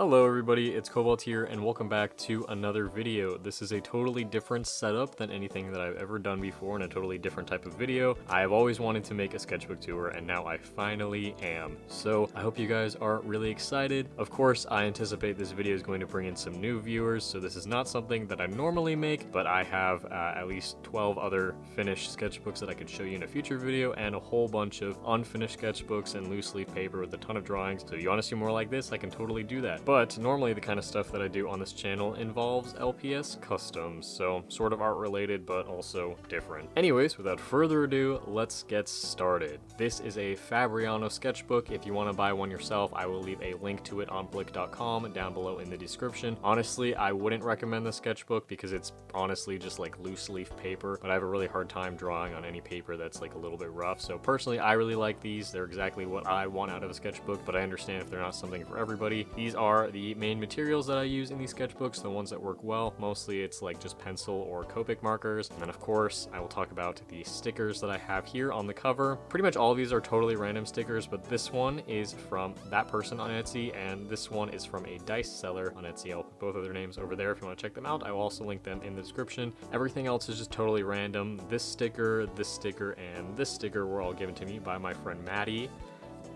Hello everybody, it's Cobalt here and welcome back to another video. This is a totally different setup than anything that I've ever done before and a totally different type of video. I have always wanted to make a sketchbook tour and now I finally am. So I hope you guys are really excited. Of course, I anticipate this video is going to bring in some new viewers, so this is not something that I normally make, but I have at least 12 other finished sketchbooks that I could show you in a future video and a whole bunch of unfinished sketchbooks and loose leaf paper with a ton of drawings. So if you want to see more like this, I can totally do that. But normally the kind of stuff that I do on this channel involves LPS customs, so sort of art related but also different. Anyways, without further ado, let's get started. This is a Fabriano sketchbook. If you want to buy one yourself, I will leave a link to it on blick.com down below in the description. Honestly, I wouldn't recommend the sketchbook because it's honestly just like loose leaf paper, but I have a really hard time drawing on any paper that's like a little bit rough. So personally, I really like these. They're exactly what I want out of a sketchbook, but I understand if they're not something for everybody. These are the main materials that I use in these sketchbooks, the ones that work well. Mostly it's like just pencil or Copic markers. And then of course, I will talk about the stickers that I have here on the cover. Pretty much all of these are totally random stickers, but this one is from that person on Etsy, and this one is from a dice seller on Etsy. I'll put both of their names over there if you want to check them out. I will also link them in the description. Everything else is just totally random. This sticker, and this sticker were all given to me by my friend Maddie.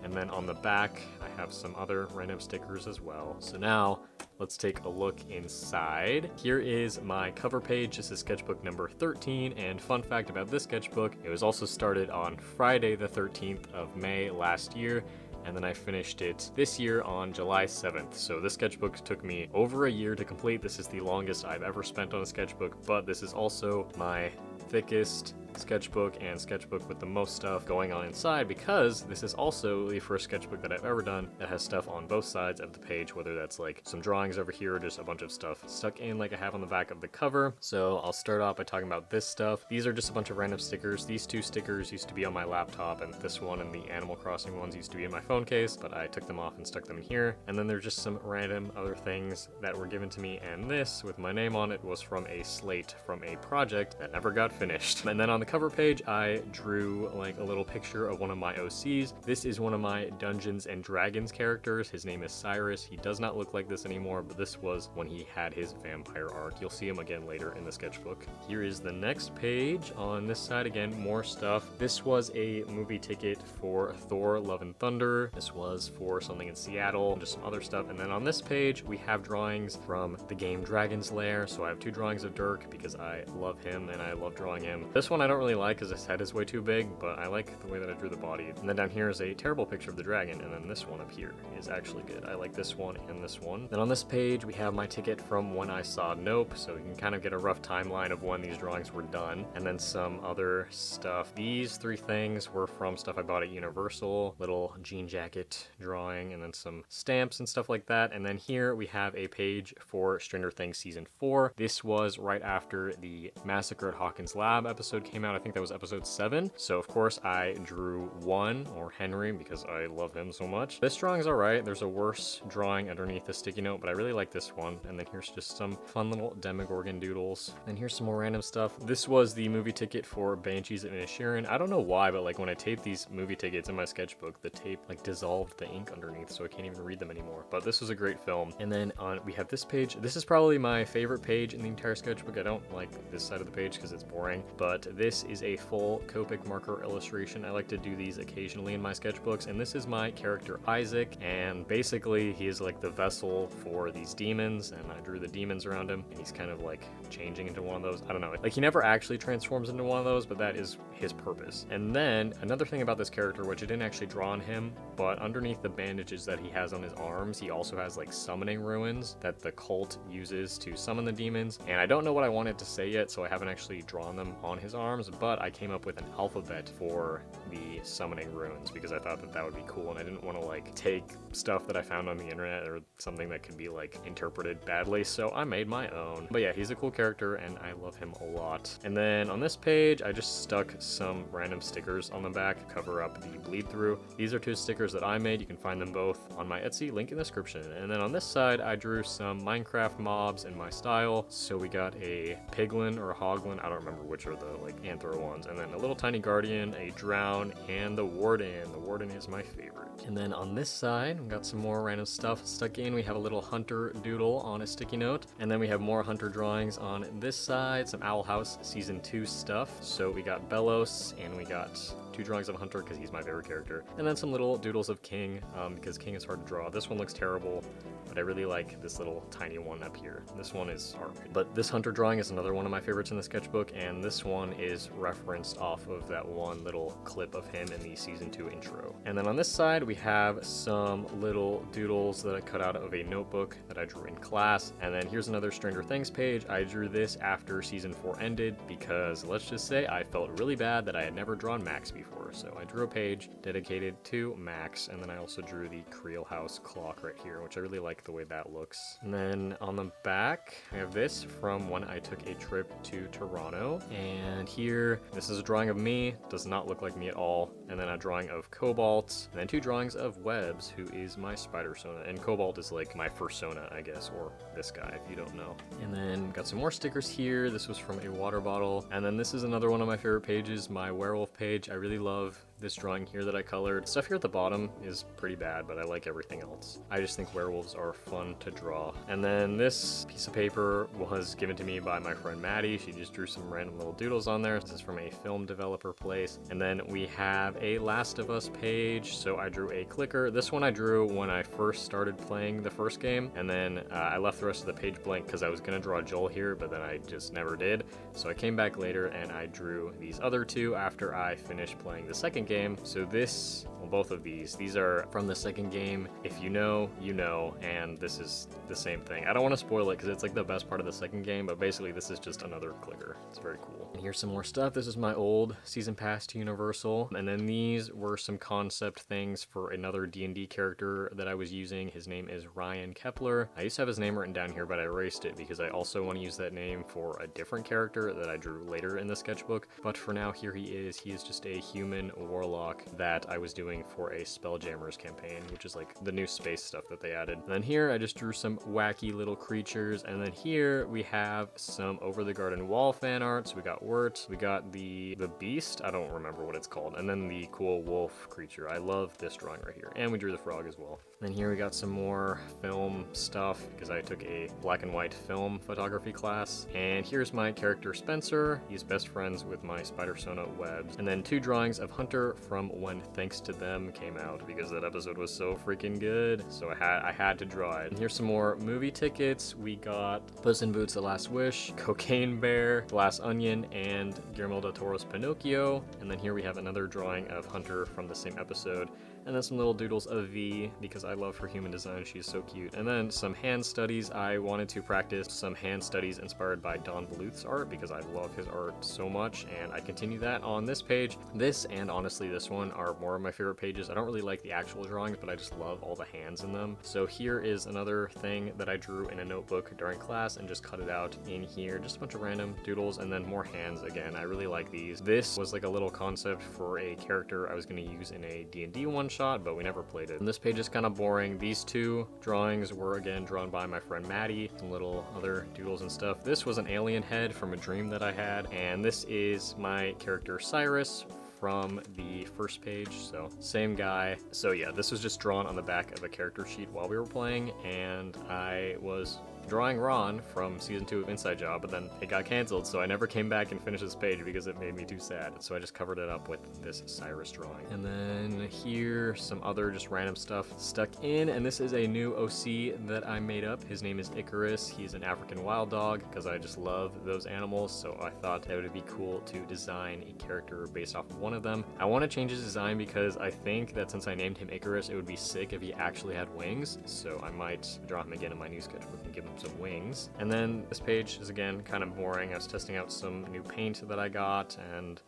And then on the back, I have some other random stickers as well. So now, let's take a look inside. Here is my cover page. This is sketchbook number 13, and fun fact about this sketchbook, it was also started on Friday the 13th of May last year, and then I finished it this year on July 7th. So this sketchbook took me over a year to complete. This is the longest I've ever spent on a sketchbook, but this is also my thickest sketchbook and sketchbook with the most stuff going on inside, because this is also the first sketchbook that I've ever done that has stuff on both sides of the page, whether that's like some drawings over here or just a bunch of stuff stuck in like I have on the back of the cover. So I'll start off by talking about this stuff. These are just a bunch of random stickers. These two stickers used to be on my laptop, and this one and the Animal Crossing ones used to be in my phone case, but I took them off and stuck them in here. And then there's just some random other things that were given to me, and this with my name on it was from a slate from a project that never got finished. And then on the cover page, I drew like a little picture of one of my OCs. This is one of my Dungeons and Dragons characters. His name is Cyrus. He does not look like this anymore, but this was when he had his vampire arc. You'll see him again later in the sketchbook. Here is the next page. On this side, again, more stuff. This was a movie ticket for Thor: Love and Thunder. This was for something in Seattle, and just some other stuff. And then on this page, we have drawings from the game Dragon's Lair. So I have two drawings of Dirk because I love him and I love drawing him. This one I don't really like because his head is way too big, but I like the way that I drew the body. And then down here is a terrible picture of the dragon, and then this one up here is actually good. I like this one and this one. Then on this page, we have my ticket from when I saw Nope, so you can kind of get a rough timeline of when these drawings were done. And then some other stuff. These three things were from stuff I bought at Universal, little jean jacket drawing, and then some stamps and stuff like that. And then here we have a page for Stranger Things Season 4. This was right after the Massacre at Hawkins Lab episode came out. I think that was episode 7. So of course I drew one, or Henry, because I love him so much. This drawing is alright. There's a worse drawing underneath the sticky note, but I really like this one. And then here's just some fun little Demogorgon doodles. And here's some more random stuff. This was the movie ticket for Banshees of Inisherin. I don't know why, but like when I taped these movie tickets in my sketchbook, the tape like dissolved the ink underneath, so I can't even read them anymore. But this was a great film. And then we have this page. This is probably my favorite page in the entire sketchbook. I don't like this side of the page because it's boring, but this is a full Copic marker illustration. I like to do these occasionally in my sketchbooks, and this is my character Isaac, and basically he is like the vessel for these demons, and I drew the demons around him, and he's kind of like changing into one of those. I don't know, like he never actually transforms into one of those, but that is his purpose. And then another thing about this character, which I didn't actually draw on him, but underneath the bandages that he has on his arms, he also has like summoning runes that the cult uses to summon the demons, and I don't know what I wanted to say yet, so I haven't actually drawn them on his arms, but I came up with an alphabet for the summoning runes because I thought that that would be cool, and I didn't want to like take stuff that I found on the internet or something that could be like interpreted badly, so I made my own. But yeah, he's a cool character and I love him a lot. And then on this page, I just stuck some random stickers on the back to cover up the bleed through. These are two stickers figures that I made. You can find them both on my Etsy, link in the description. And then on this side, I drew some Minecraft mobs in my style. So we got a piglin or a hoglin, I don't remember which are the like anthro ones, and then a little tiny guardian, a drown, and the warden. The warden is my favorite. And then on this side, we got some more random stuff stuck in. We have a little hunter doodle on a sticky note, and then we have more hunter drawings on this side, some Owl House Season 2 stuff. So we got Bellos, and we got 2 drawings of Hunter because he's my favorite character, and then some little doodles of King because King is hard to draw. This one looks terrible, but I really like this little tiny one up here. This one is hard. But this Hunter drawing is another one of my favorites in the sketchbook, and this one is referenced off of that one little clip of him in the Season 2 intro. And then on this side, we have some little doodles that I cut out of a notebook that I drew in class. And then here's another Stranger Things page. I drew this after Season 4 ended because, let's just say, I felt really bad that I had never drawn Max before. So I drew a page dedicated to Max, and then I also drew the Creel House clock right here, which I really like the way that looks. And then on the back, I have this from when I took a trip to Toronto. And here, this is a drawing of me. Does not look like me at all. And then a drawing of Cobalt, and then 2 drawings of Webs, who is my spider Sona. And Cobalt is like my first Sona, I guess, or this guy, if you don't know. And then got some more stickers here. This was from a water bottle. And then this is another one of my favorite pages, my werewolf page. I really love this drawing here that I colored. Stuff here at the bottom is pretty bad, but I like everything else. I just think werewolves are fun to draw. And then this piece of paper was given to me by my friend Maddie. She just drew some random little doodles on there. This is from a film developer place. And then we have a Last of Us page. So I drew a clicker. This one I drew when I first started playing the first game. And then I left the rest of the page blank because I was gonna draw Joel here, but then I just never did. So I came back later and I drew these other 2 after I finished playing the second game. So this, well, both of these are from the second game. If you know, you know, and this is the same thing. I don't want to spoil it because it's like the best part of the second game, but basically this is just another clicker. It's very cool. And here's some more stuff. This is my old season pass to Universal, and then these were some concept things for another D&D character that I was using. His name is Ryan Kepler. I used to have his name written down here, but I erased it because I also want to use that name for a different character that I drew later in the sketchbook. But for now, here he is. He is just a human warlock that I was doing for a Spelljammers campaign, which is like the new space stuff that they added. And then here I just drew some wacky little creatures, and then here we have some Over the Garden Wall fan art. So we got Wirt, we got the beast, I don't remember what it's called, and then the cool wolf creature. I love this drawing right here, and we drew the frog as well. Then here we got some more film stuff because I took a black and white film photography class. And here's my character Spencer. He's best friends with my spider Sona Webs. And then 2 drawings of Hunter from when Thanks to Them came out because that episode was so freaking good. So I had to draw it. And here's some more movie tickets. We got Puss in Boots: The Last Wish, Cocaine Bear, Glass Onion, and Guillermo del Toro's Pinocchio. And then here we have another drawing of Hunter from the same episode. And then some little doodles of V because I love her human design. She's so cute. And then some hand studies. I wanted to practice some hand studies inspired by Don Bluth's art because I love his art so much, and I continue that on this page. This and honestly this one are more of my favorite pages. I don't really like the actual drawings, but I just love all the hands in them. So here is another thing that I drew in a notebook during class and just cut it out in here. Just a bunch of random doodles and then more hands again. I really like these. This was like a little concept for a character I was going to use in a D&D one-shot, but we never played it. And this page is kind of boring. These 2 drawings were again drawn by my friend Maddie. Some little other doodles and stuff. This was an alien head from a dream that I had, and this is my character Cyrus from the first page, so same guy. So yeah, this was just drawn on the back of a character sheet while we were playing, and I was drawing Ron from season 2 of Inside Job, but then it got canceled, so I never came back and finished this page because it made me too sad. So I just covered it up with this Cyrus drawing. And then here, some other just random stuff stuck in, and this is a new OC that I made up. His name is Icarus. He's an African wild dog because I just love those animals, so I thought that it would be cool to design a character based off of one of them. I want to change his design because I think that since I named him Icarus, it would be sick if he actually had wings, so I might draw him again in my new sketchbook and give him some wings. And then this page is again kind of boring. I was testing out some new paint that I got, and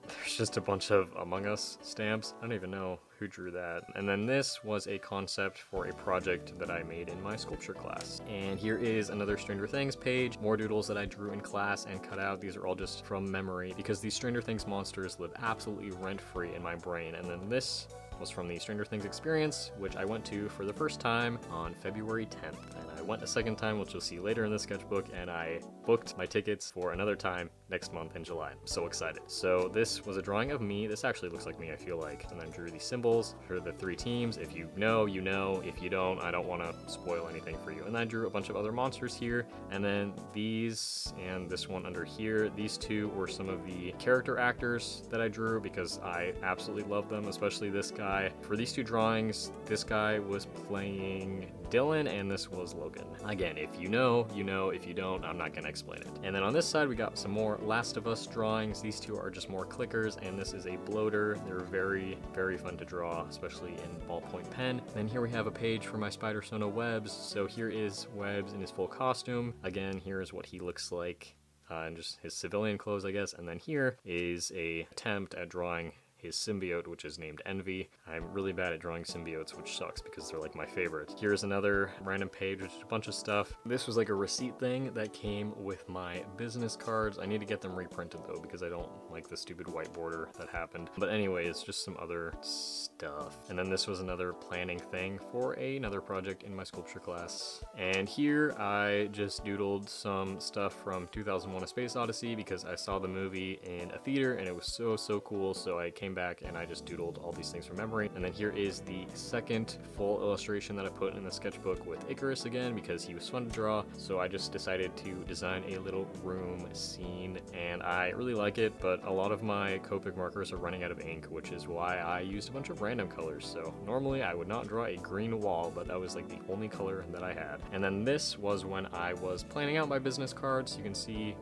there's just a bunch of Among Us stamps. I don't even know who drew that. And then this was a concept for a project that I made in my sculpture class. And here is another Stranger Things page, more doodles that I drew in class and cut out. These are all just from memory because these Stranger Things monsters live absolutely rent-free in my brain. And then this was from the Stranger Things experience, which I went to for the first time on February 10th. And I went a second time, which you'll see later in this sketchbook, and I booked my tickets for another time next month in July. I'm so excited. So this was a drawing of me. This actually looks like me, I feel like. And then drew these symbols for the 3 teams. If you know, you know. If you don't, I don't want to spoil anything for you. And then I drew a bunch of other monsters here. And then these and this one under here, these 2 were some of the character actors that I drew because I absolutely love them, especially this guy. For these 2 drawings, this guy was playing Dylan and this was Logan. Again, if you know, you know. If you don't, I'm not gonna explain it. And then on this side, we got some more Last of Us drawings. These 2 are just more clickers, and this is a bloater. They're very, very fun to draw, especially in ballpoint pen. Then here we have a page for my Spider-Sona Webs. So here is Webs in his full costume. Again, here is what he looks like, and just his civilian clothes, I guess. And then here is a attempt at drawing his symbiote, which is named Envy. I'm really bad at drawing symbiotes, which sucks because they're like my favorite. Here's another random page, which is a bunch of stuff. This was like a receipt thing that came with my business cards. I need to get them reprinted though, because I don't like the stupid white border that happened. But anyway, it's just some other stuff. And then this was another planning thing for another project in my sculpture class. And here I just doodled some stuff from 2001: A Space Odyssey because I saw the movie in a theater and it was so cool. So I came back and I just doodled all these things from memory. And then here is the second full illustration that I put in the sketchbook with Icarus again because he was fun to draw. So I just decided to design a little room scene and I really like it, but a lot of my Copic markers are running out of ink, which is why I used a bunch of random colors. So normally I would not draw a green wall, but that was like the only color that I had. And then this was when I was planning out my business cards. You can see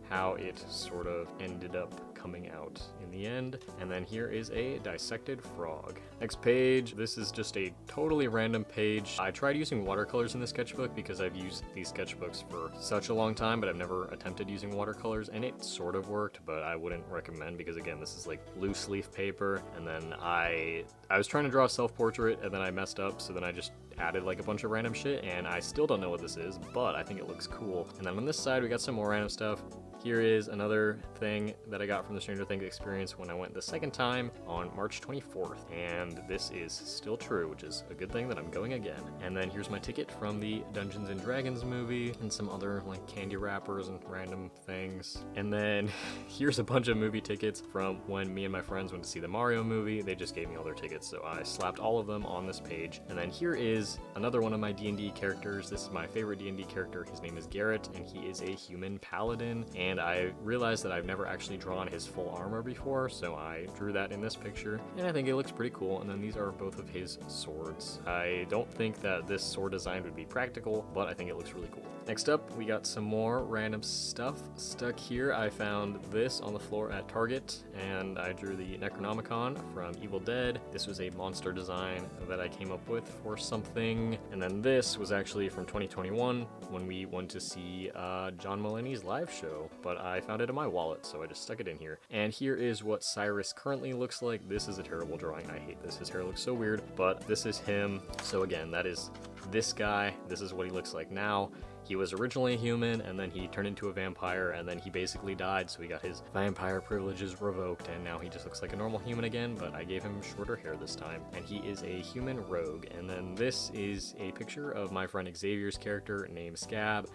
how it sort of ended up coming out in the end. And then here is a dissected frog. Next page, this is just a totally random page. I tried using watercolors in the sketchbook because I've used these sketchbooks for such a long time, but I've never attempted using watercolors, and it sort of worked, but I wouldn't recommend because again, this is like loose leaf paper. And then I was trying to draw a self-portrait and then I messed up, so then I just added like a bunch of random shit, and I still don't know what this is, but I think it looks cool. And then on this side, we got some more random stuff. Here is another thing that I got from the Stranger Things experience when I went the second time on March 24th. And this is still true, which is a good thing that I'm going again. And then here's my ticket from the Dungeons and Dragons movie and some other like candy wrappers and random things. And then here's a bunch of movie tickets from when me and my friends went to see the Mario movie. They just gave me all their tickets, so I slapped all of them on this page. And then here is another one of my D&D characters. This is my favorite D&D character. His name is Garrett, and he is a human paladin. And I realized that I've never actually drawn his full armor before, so I drew that in this picture, and I think it looks pretty cool. And then these are both of his swords. I don't think that this sword design would be practical, but I think it looks really cool. Next up, we got some more random stuff stuck here. I found this on the floor at Target, and I drew the Necronomicon from Evil Dead. This was a monster design that I came up with for something. And then this was actually from 2021 when we went to see John Mulaney's live show, but I found it in my wallet, so I just stuck it in here. And here is what Cyrus currently looks like. This is a terrible drawing. I hate this. His hair looks so weird, but this is him. So again, that is this guy. This is what he looks like now. He was originally a human, and then he turned into a vampire, and then he basically died, so he got his vampire privileges revoked, and now he just looks like a normal human again, but I gave him shorter hair this time. And he is a human rogue. And then this is a picture of my friend Xavier's character named Scab,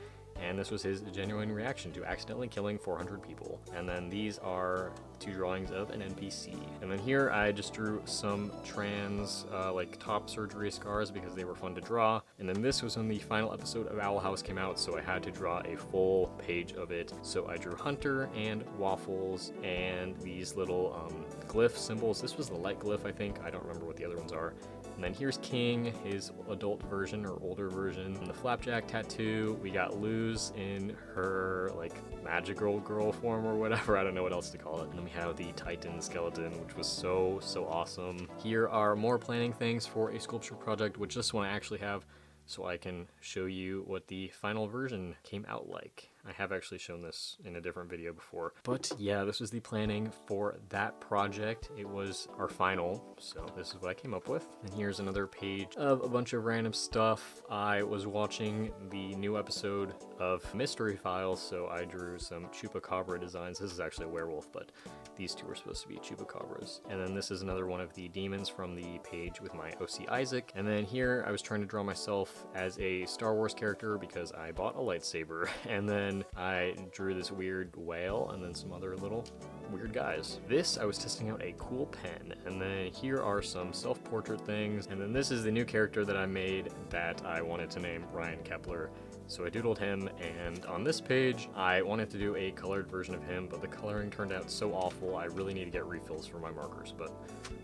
and this was his genuine reaction to accidentally killing 400 people. And then these are 2 drawings of an NPC. And then here I just drew some trans like top surgery scars because they were fun to draw. And then this was when the final episode of Owl House came out, so I had to draw a full page of it. So I drew Hunter and Waffles and these little glyph symbols. This was the light glyph, I think. I don't remember what the other ones are. And then here's King, his adult version or older version. And the Flapjack tattoo, we got Luz in her like magical girl form or whatever. I don't know what else to call it. And then we have the Titan skeleton, which was so awesome. Here are more planning things for a sculpture project, which this one I actually have, so I can show you what the final version came out like. I have actually shown this in a different video before. But yeah, this was the planning for that project. It was our final, so this is what I came up with. And here's another page of a bunch of random stuff. I was watching the new episode of Mystery Files, so I drew some chupacabra designs. This is actually a werewolf, but these two are supposed to be chupacabras. And then this is another one of the demons from the page with my OC Isaac. And then here I was trying to draw myself as a Star Wars character because I bought a lightsaber. And then I drew this weird whale and then some other little weird guys. This, I was testing out a cool pen. And then here are some self-portrait things. And then this is the new character that I made that I wanted to name Ryan Kepler. So I doodled him, and on this page, I wanted to do a colored version of him, but the coloring turned out so awful, I really need to get refills for my markers, but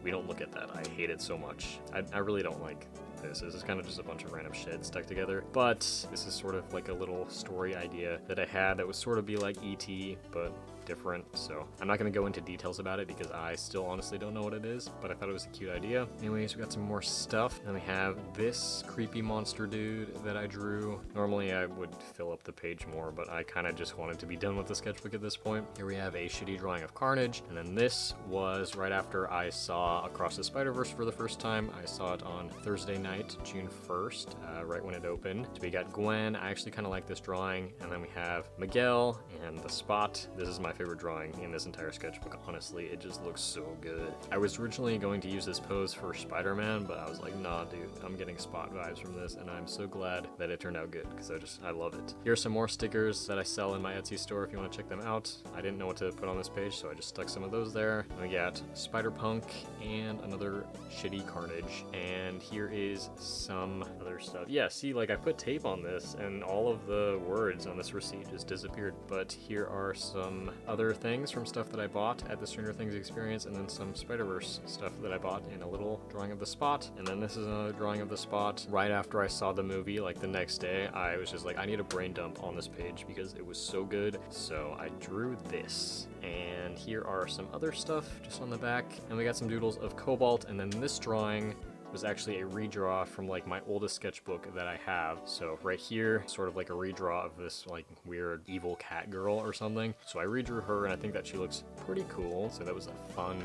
we don't look at that. I hate it so much. I really don't like this. This is kind of just a bunch of random shit stuck together, but this is sort of like a little story idea that I had that would sort of be like E.T., but different, so I'm not going to go into details about it because I still honestly don't know what it is, but I thought it was a cute idea. Anyways, we got some more stuff, and we have this creepy monster dude that I drew. Normally I would fill up the page more, but I kind of just wanted to be done with the sketchbook at this point. Here we have a shitty drawing of Carnage, and then this was right after I saw Across the Spider-Verse for the first time. I saw it on Thursday night, June 1st, right when it opened. So we got Gwen. I actually kind of like this drawing, and then we have Miguel and the Spot. This is my favorite drawing in this entire sketchbook. Honestly, it just looks so good. I was originally going to use this pose for Spider-Man, but I was like, nah, dude, I'm getting Spot vibes from this, and I'm so glad that it turned out good because I love it. Here's some more stickers that I sell in my Etsy store if you want to check them out. I didn't know what to put on this page, so I just stuck some of those there. And we got Spider-Punk and another shitty Carnage, and here is some other stuff. Yeah, see, like I put tape on this, and all of the words on this receipt just disappeared, but here are some other things from stuff that I bought at the Stranger Things experience, and then some Spider-Verse stuff that I bought in a little drawing of the Spot. And then this is another drawing of the Spot. Right after I saw the movie, like the next day, I was just like, I need a brain dump on this page because it was so good. So I drew this. And here are some other stuff just on the back. And we got some doodles of Cobalt, and then this drawing was actually a redraw from like my oldest sketchbook that I have. So right here, sort of like a redraw of this like weird evil cat girl or something. So I redrew her, and I think that she looks pretty cool. So that was a fun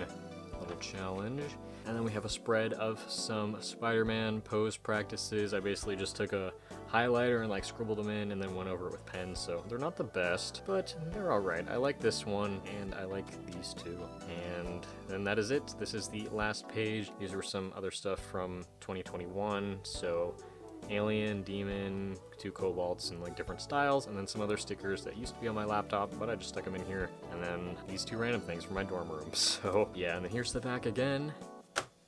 little challenge. And then we have a spread of some Spider-Man pose practices. I basically just took a highlighter and like scribbled them in and then went over it with pens. So they're not the best, but they're all right. I like this one and I like these two. And then that is it. This is the last page. These were some other stuff from 2021. So Alien, Demon, 2 Cobalts, and like different styles, and then some other stickers that used to be on my laptop, but I just stuck them in here. And then these 2 random things from my dorm room. So yeah, and then here's the back again.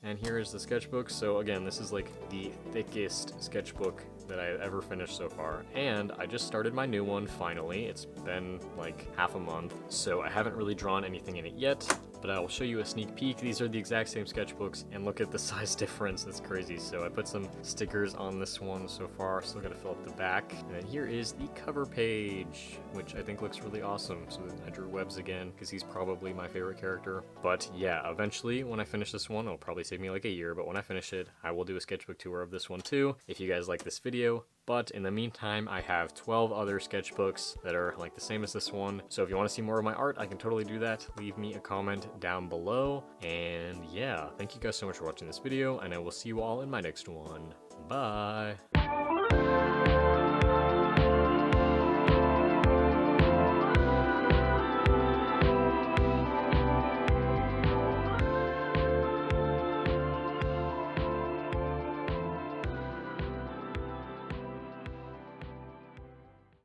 And here is the sketchbook. So again, this is like the thickest sketchbook that I've ever finished so far. And I just started my new one finally. It's been like half a month, so I haven't really drawn anything in it yet, but I will show you a sneak peek. These are the exact same sketchbooks, and look at the size difference. That's crazy. So I put some stickers on this one so far. Still gotta fill up the back. And then here is the cover page, which I think looks really awesome. So I drew Webbs again because he's probably my favorite character. But yeah, eventually when I finish this one, it'll probably take me like a year, but when I finish it, I will do a sketchbook tour of this one too, if you guys like this video. But in the meantime, I have 12 other sketchbooks that are like the same as this one. So if you want to see more of my art, I can totally do that. Leave me a comment down below. And yeah, thank you guys so much for watching this video, and I will see you all in my next one. Bye!